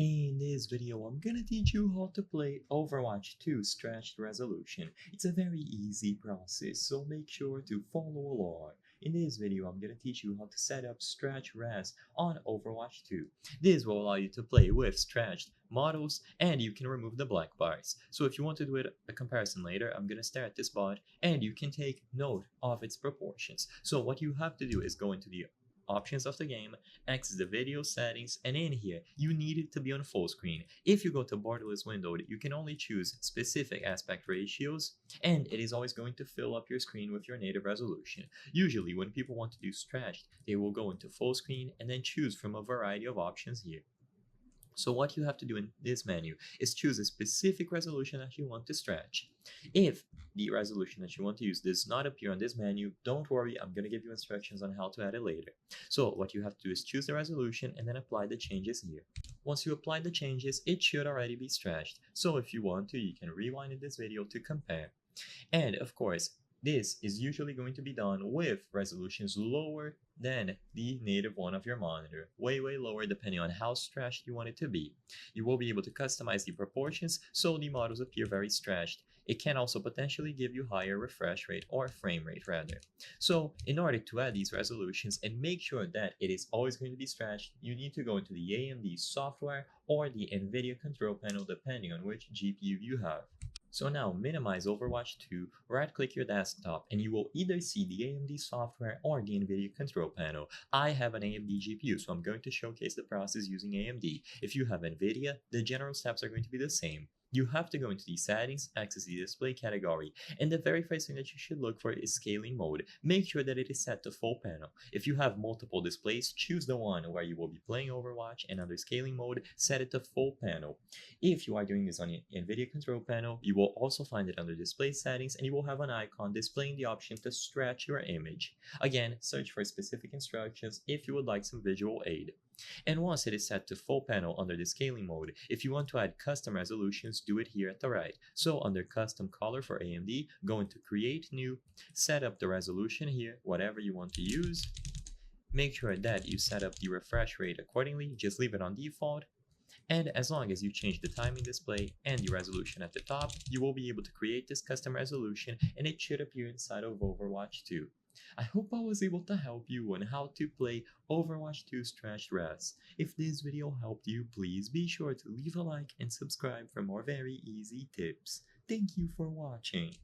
In this video, I'm gonna teach you how to play Overwatch 2 Stretched Resolution. It's a very easy process, so make sure to follow along. In this video, I'm gonna teach you how to set up Stretch Res on Overwatch 2. This will allow you to play with stretched models, and you can remove the black bars. So if you want to do a comparison later, I'm gonna stare at this bot, and you can take note of its proportions. So what you have to do is go into the options of the game, access the video settings, and in here you need it to be on full screen. If you go to borderless window, you can only choose specific aspect ratios, and it is always going to fill up your screen with your native resolution. Usually when people want to do stretched, they will go into full screen and then choose from a variety of options here. So what you have to do in this menu is choose a specific resolution that you want to stretch. If the resolution that you want to use does not appear on this menu, don't worry, I'm going to give you instructions on how to add it later. So what you have to do is choose the resolution and then apply the changes here. Once you apply the changes, it should already be stretched. So if you want to, you can rewind in this video to compare. And of course, this is usually going to be done with resolutions lower than the native one of your monitor, way lower depending on how stretched you want it to be. You will be able to customize the proportions so the models appear very stretched. It can also potentially give you higher refresh rate or frame rate rather. So in order to add these resolutions and make sure that it is always going to be stretched, you need to go into the AMD software or the NVIDIA control panel depending on which GPU you have. So now minimize Overwatch 2, right click your desktop, and you will either see the AMD software or the NVIDIA control panel. I have an AMD GPU, so I'm going to showcase the process using AMD. If you have NVIDIA, the general steps are going to be the same. You have to go into the settings, access the display category, and the very first thing that you should look for is scaling mode. Make sure that it is set to full panel. If you have multiple displays, choose the one where you will be playing Overwatch, and under scaling mode, set it to full panel. If you are doing this on the NVIDIA control panel, you will also find it under display settings, and you will have an icon displaying the option to stretch your image. Again, search for specific instructions if you would like some visual aid. And once it is set to full panel under the scaling mode, if you want to add custom resolutions, do it here at the right. So under custom color for AMD, go into create new, set up the resolution here, whatever you want to use. Make sure that you set up the refresh rate accordingly, just leave it on default. And as long as you change the timing display and the resolution at the top, you will be able to create this custom resolution and it should appear inside of Overwatch 2. I hope I was able to help you on how to play Overwatch 2 Stretched Res. If this video helped you, please be sure to leave a like and subscribe for more very easy tips. Thank you for watching.